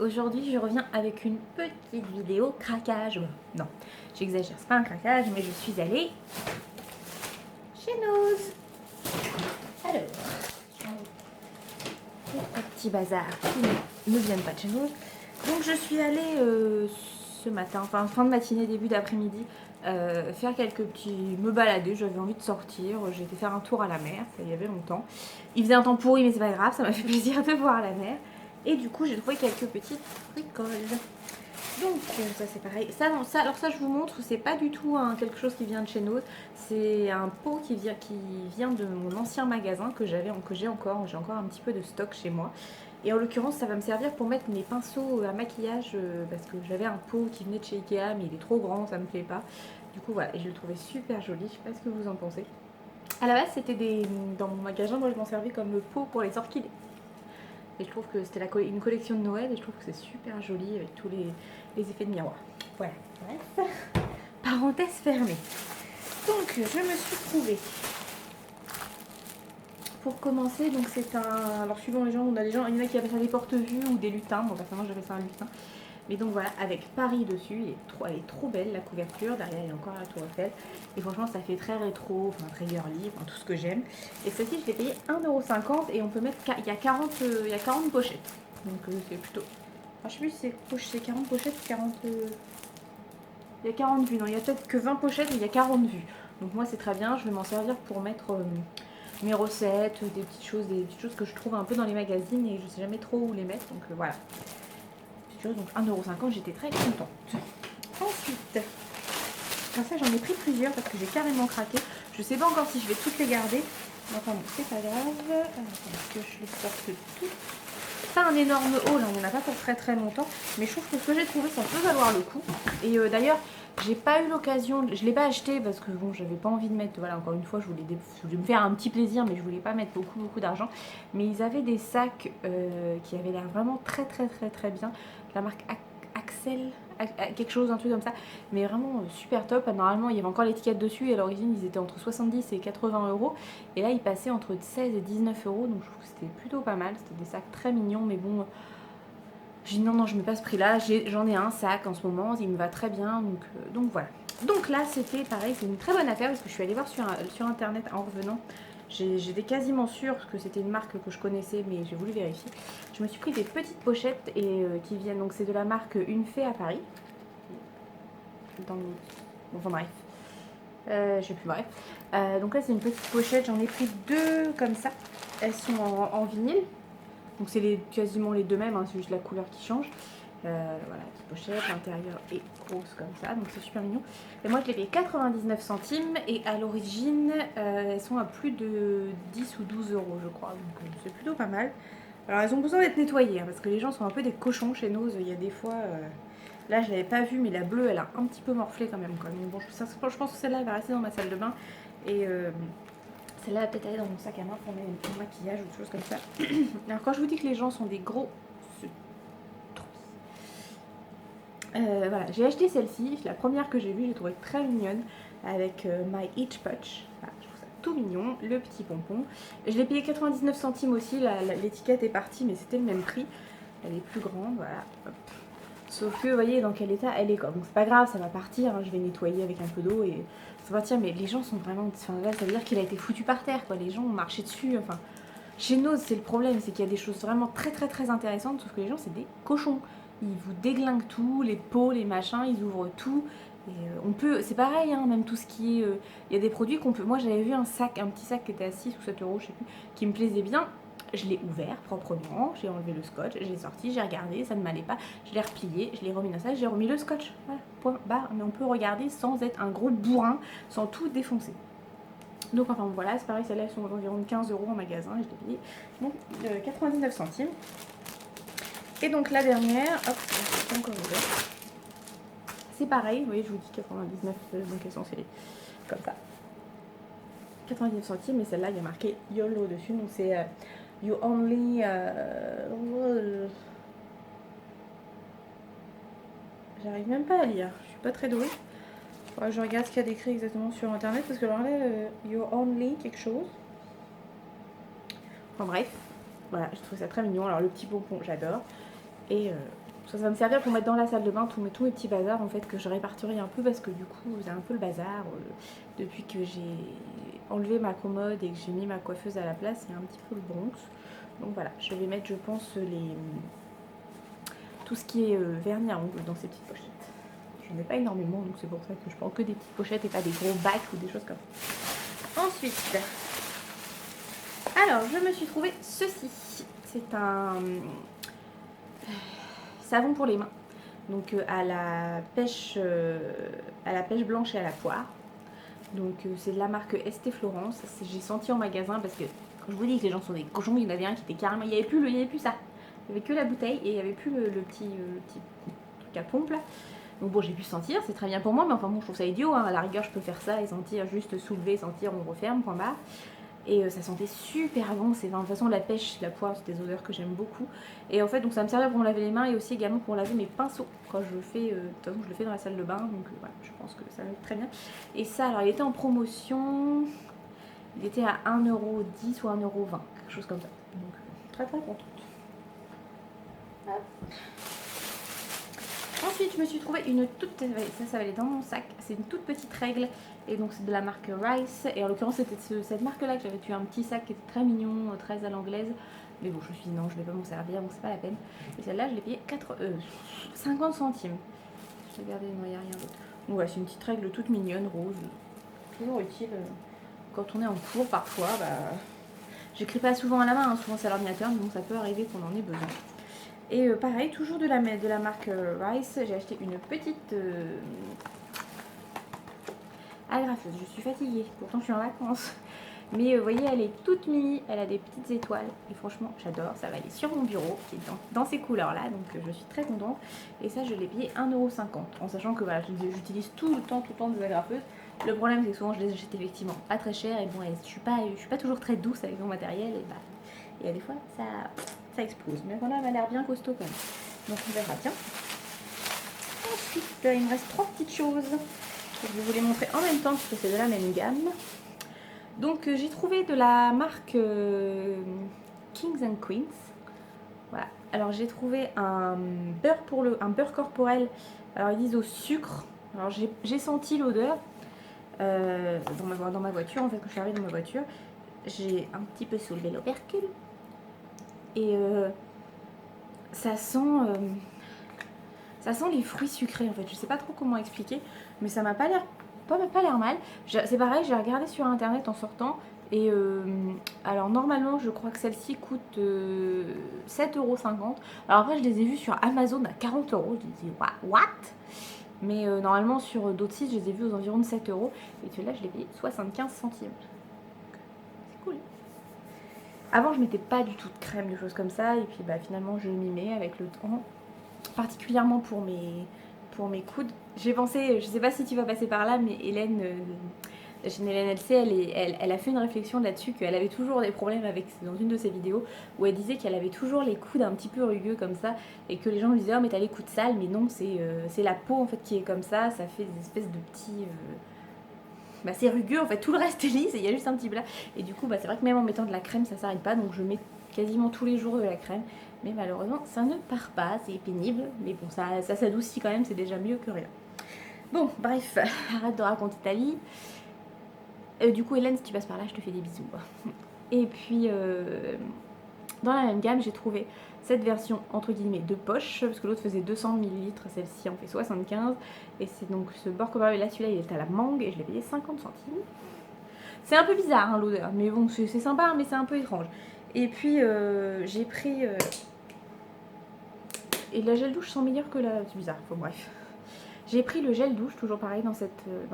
aujourd'hui je reviens avec une petite vidéo craquage. Non, j'exagère, c'est pas un craquage, mais je suis allée chez Noz. Alors, un petit bazar qui ne viennent pas de chez Noz. Donc je suis allée ce matin, enfin fin de matinée, début d'après-midi, faire quelques petits... me balader, j'avais envie de sortir, j'ai été faire un tour à la mer, ça y avait longtemps. Il faisait un temps pourri mais c'est pas grave, ça m'a fait plaisir de voir la mer. Et du coup j'ai trouvé quelques petites bricoles. Donc ça c'est pareil. Ça, non, ça, alors ça je vous montre, c'est pas du tout quelque chose qui vient de chez Noz. C'est un pot qui vient de mon ancien magasin que j'ai encore. J'ai encore un petit peu de stock chez moi. Et en l'occurrence ça va me servir pour mettre mes pinceaux à maquillage parce que j'avais un pot qui venait de chez Ikea mais il est trop grand, ça me plaît pas. Du coup voilà, et je le trouvais super joli, je sais pas ce que vous en pensez. À la base c'était dans mon magasin, moi je m'en servais comme le pot pour les orchidées. Et je trouve que c'était une collection de Noël et je trouve que c'est super joli avec tous les effets de miroir. Voilà, bref, parenthèse fermée. Donc je me suis trouvée, pour commencer, donc c'est un... Alors suivant les gens, il y en a qui appellent ça des porte-vues ou des lutins, bon personnellement j'avais ça un lutin. Mais donc voilà, avec Paris dessus, elle est trop belle la couverture, derrière il y a encore la tour Eiffel. Et franchement ça fait très rétro, enfin très girly, enfin, tout ce que j'aime. Et celle-ci je l'ai payée 1,50 € et on peut mettre, il y a 40 pochettes. Donc c'est plutôt... Enfin, je sais plus si c'est 40 pochettes ou 40... Il y a 40 vues, non il y a peut-être que 20 pochettes mais il y a 40 vues. Donc moi c'est très bien, je vais m'en servir pour mettre mes recettes, des petites choses que je trouve un peu dans les magazines et je sais jamais trop où les mettre, donc voilà. Donc 1,50 €, j'étais très contente. Ensuite, ça j'en ai pris plusieurs parce que j'ai carrément craqué. Je sais pas encore si je vais toutes les garder. Enfin bon, c'est pas grave. Attends, que je les sorte toutes. C'est un énorme haul, hein. Il n'y en a pas pour très très longtemps. Mais je trouve que ce que j'ai trouvé, ça peut valoir le coup. Et d'ailleurs, j'ai pas eu l'occasion, je l'ai pas acheté parce que bon, j'avais pas envie de mettre, voilà, encore une fois, je voulais me faire un petit plaisir, mais je voulais pas mettre beaucoup d'argent. Mais ils avaient des sacs qui avaient l'air vraiment très bien. La marque Axel, quelque chose, un truc comme ça, mais vraiment super top. Normalement il y avait encore l'étiquette dessus et à l'origine ils étaient entre 70 et 80 €, et là ils passaient entre 16 et 19 €, donc je trouve que c'était plutôt pas mal. C'était des sacs très mignons, mais bon, j'ai dit non je mets pas ce prix là, j'en ai un sac en ce moment, il me va très bien, donc voilà. Donc là c'était pareil, c'est une très bonne affaire parce que je suis allée voir sur internet en revenant. J'étais quasiment sûre que c'était une marque que je connaissais, mais j'ai voulu vérifier. Je me suis pris des petites pochettes et qui viennent, donc c'est de la marque Une Fée à Paris. Enfin bref, je sais plus, bref. Donc là c'est une petite pochette, j'en ai pris deux comme ça. Elles sont en vinyle, donc c'est quasiment les deux mêmes, hein, c'est juste la couleur qui change. Voilà, petite pochette, l'intérieur est rose comme ça, donc c'est super mignon. Et moi je l'ai payé 99 centimes et à l'origine elles sont à plus de 10 ou 12 € je crois, donc c'est plutôt pas mal. Alors elles ont besoin d'être nettoyées, hein, parce que les gens sont un peu des cochons chez Noz, il y a des fois... Là je l'avais pas vue, mais la bleue elle a un petit peu morflé quand même. Quoi. Donc bon, je pense que celle-là elle va rester dans ma salle de bain. Et celle-là va peut-être aller dans mon sac à main pour mettre mon maquillage ou des choses comme ça. Alors quand je vous dis que les gens sont des gros... voilà, j'ai acheté celle-ci, la première que j'ai vue, j'ai trouvé très mignonne, avec My Itch Punch. Voilà, je trouve ça tout mignon, le petit pompon. Je l'ai payé 99 centimes aussi, l'étiquette est partie, mais c'était le même prix. Elle est plus grande, voilà. Hop. Sauf que, vous voyez dans quel état elle est, quoi. Donc c'est pas grave, ça va partir, hein, je vais nettoyer avec un peu d'eau et ça va partir. Mais les gens sont vraiment... Enfin là, ça veut dire qu'il a été foutu par terre, quoi. Les gens ont marché dessus, enfin... Chez Noz, c'est le problème, c'est qu'il y a des choses vraiment très intéressantes, sauf que les gens, c'est des cochons. Ils vous déglinguent tout, les pots, les machins, ils ouvrent tout. Et on peut, c'est pareil, hein, même tout ce qui est... Il y a des produits qu'on peut... Moi, j'avais vu un petit sac qui était à 6 ou 7 €, je sais plus, qui me plaisait bien. Je l'ai ouvert proprement, j'ai enlevé le scotch, j'ai sorti, j'ai regardé, ça ne m'allait pas, je l'ai replié, je l'ai remis dans ça, j'ai remis le scotch. Voilà, point barre. Mais on peut regarder sans être un gros bourrin, sans tout défoncer. Donc enfin voilà, c'est pareil, celles-là elles sont environ 15 € en magasin et je l'ai payé donc 99 centimes. Et donc la dernière, hop, c'est encore ouvert. C'est pareil, vous voyez, je vous dis 99, donc elles sont scellées comme ça. 99 centimes, mais celle-là il y a marqué YOLO dessus, donc c'est You Only... J'arrive même pas à lire, je suis pas très douée. Ouais, je regarde ce qu'il y a d'écrit exactement sur internet parce que alors là, You Only quelque chose. Enfin bref, voilà, je trouve ça très mignon. Alors le petit pompon, j'adore. Et Ça va me servir pour mettre dans la salle de bain tous mes petits bazars en fait que je répartirai un peu parce que du coup c'est un peu le bazar depuis que j'ai enlevé ma commode et que j'ai mis ma coiffeuse à la place, c'est un petit peu le Bronx. Donc voilà, je vais mettre je pense tout ce qui est vernis à ongles dans ces petites pochettes. Je n'en ai pas énormément donc c'est pour ça que je prends que des petites pochettes et pas des gros bacs ou des choses comme ça. Ensuite, alors je me suis trouvé ceci. C'est un savon pour les mains. Donc à la pêche blanche et à la poire. Donc c'est de la marque Estée Florence. J'ai senti en magasin parce que quand je vous dis que les gens sont des cochons, il y en avait un qui était carrément. Il n'y avait plus ça. Il n'y avait que la bouteille et il n'y avait plus le petit truc à pompe là. Donc bon, j'ai pu sentir, c'est très bien pour moi, mais enfin bon, je trouve ça idiot. Hein. À la rigueur, je peux faire ça et sentir, juste soulever, sentir, on referme, point barre. Et ça sentait super bon, c'est de toute façon la pêche, la poire, c'est des odeurs que j'aime beaucoup. Et en fait donc ça me servait pour me laver les mains et aussi également pour laver mes pinceaux quand je fais, de toute façon je le fais dans la salle de bain, donc voilà, je pense que ça va être très bien. Et ça alors il était en promotion, il était à 1,10€ ou 1,20€, quelque chose comme ça. Donc très très contente. Hop. Ensuite, je me suis trouvé une toute... Ça va aller dans mon sac. C'est une toute petite règle. Et donc, c'est de la marque Rice. Et en l'occurrence, c'était cette marque-là que j'avais eu un petit sac qui était très mignon, très à l'anglaise. Mais bon, je me suis dit non, je ne vais pas m'en servir, donc c'est pas la peine. Et celle-là, je l'ai payée 50 centimes. Regardez, non, il n'y a rien d'autre. Donc voilà, c'est une petite règle toute mignonne, rose. Toujours utile quand on est en cours parfois. Bah, j'écris pas souvent à la main, hein, souvent c'est à l'ordinateur, mais bon, ça peut arriver qu'on en ait besoin. Et pareil, toujours de la marque Rice, j'ai acheté une petite agrafeuse. Je suis fatiguée, pourtant je suis en vacances. Mais vous voyez, elle est toute mini, elle a des petites étoiles. Et franchement, j'adore, ça va aller sur mon bureau, qui est dans ces couleurs-là. Donc je suis très contente. Et ça, je l'ai payé 1,50€. En sachant que voilà, j'utilise tout le temps des agrafeuses. Le problème, c'est que souvent, je les achète effectivement pas très cher. Et bon, je suis pas toujours très douce avec mon matériel. Et bah, il y a des fois, ça explose. Mais voilà, elle m'a l'air bien costaud quand même. Donc on verra bien. Ensuite, il me reste 3 petites choses que je vais vous les montrer en même temps parce que c'est de la même gamme. Donc j'ai trouvé de la marque Kings and Queens. Voilà. Alors j'ai trouvé un beurre corporel. Alors ils disent au sucre. Alors j'ai senti l'odeur dans ma voiture. En fait, quand je suis arrivée dans ma voiture, j'ai un petit peu soulevé l'opercule. Et ça sent les fruits sucrés en fait. Je sais pas trop comment expliquer, mais ça m'a pas l'air mal. C'est pareil, j'ai regardé sur internet en sortant. Et alors normalement je crois que celle-ci coûte 7,50€. Alors après je les ai vues sur Amazon à 40€. Je disais what? Mais normalement sur d'autres sites je les ai vues aux environs de 7€. Et celui-là je l'ai payé 75 centimes. C'est cool. Avant je mettais pas du tout de crème, de choses comme ça. Et puis bah finalement je m'y mets avec le temps. Particulièrement pour mes coudes. J'ai pensé, je sais pas si tu vas passer par là, mais Hélène, la chaîne Hélène LC, elle a fait une réflexion là-dessus, qu'elle avait toujours des problèmes dans une de ses vidéos, où elle disait qu'elle avait toujours les coudes un petit peu rugueux comme ça, et que les gens lui disaient oh mais t'as les coudes sales, mais non, c'est la peau en fait qui est comme ça fait des espèces de petits... c'est rugueux en fait, tout le reste est lisse et il y a juste un petit blas. Et du coup c'est vrai que même en mettant de la crème ça s'arrête pas, donc je mets quasiment tous les jours de la crème. Mais malheureusement ça ne part pas, c'est pénible, mais bon ça s'adoucit quand même, c'est déjà mieux que rien. Bon bref, arrête de raconter ta vie. Du coup Hélène, si tu passes par là, je te fais des bisous. Et puis dans la même gamme j'ai trouvé cette version entre guillemets de poche, parce que l'autre faisait 200 ml, celle-ci en fait 75. Et c'est donc ce beurre corporel, là celui-là il est à la mangue et je l'ai payé 50 centimes. C'est un peu bizarre hein, l'odeur, mais bon c'est sympa, mais c'est un peu étrange. Et puis j'ai pris... Et la gel douche sent meilleur que la... C'est bizarre, bon bref. J'ai pris le gel douche, toujours pareil dans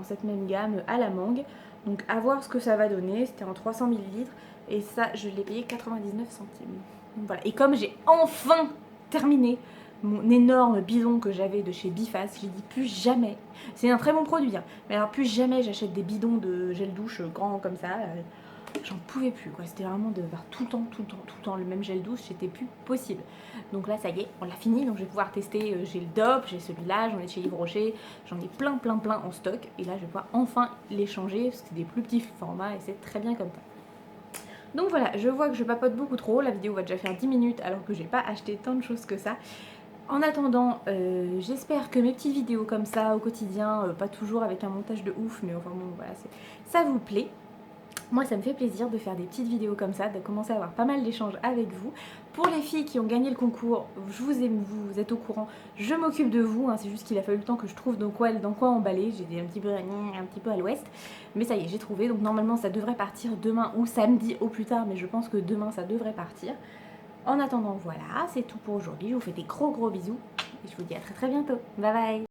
cette même gamme à la mangue. Donc à voir ce que ça va donner, c'était en 300 ml. Et ça, je l'ai payé 99 centimes. Donc voilà. Et comme j'ai enfin terminé mon énorme bidon que j'avais de chez Biface, j'ai dit plus jamais. C'est un très bon produit, hein, mais alors plus jamais j'achète des bidons de gel douche grands comme ça. J'en pouvais plus quoi, c'était vraiment de voir tout le temps le même gel douche, c'était plus possible. Donc là ça y est, on l'a fini, donc je vais pouvoir tester, j'ai le DOP, j'ai celui-là, j'en ai de chez Yves Rocher, j'en ai plein en stock et là je vais pouvoir enfin les changer parce que c'est des plus petits formats et c'est très bien comme ça. Donc voilà, je vois que je papote beaucoup trop, la vidéo va déjà faire 10 minutes alors que j'ai pas acheté tant de choses que ça. En attendant, j'espère que mes petites vidéos comme ça au quotidien, pas toujours avec un montage de ouf, mais enfin bon voilà, ça vous plaît. Moi ça me fait plaisir de faire des petites vidéos comme ça, de commencer à avoir pas mal d'échanges avec vous. Pour les filles qui ont gagné le concours, je vous aime, vous êtes au courant, je m'occupe de vous, hein, c'est juste qu'il a fallu le temps que je trouve dans quoi emballer, j'étais un petit peu à l'ouest, mais ça y est, j'ai trouvé, donc normalement ça devrait partir demain ou samedi au plus tard, mais je pense que demain ça devrait partir. En attendant, voilà, c'est tout pour aujourd'hui, je vous fais des gros bisous, et je vous dis à très bientôt, bye bye.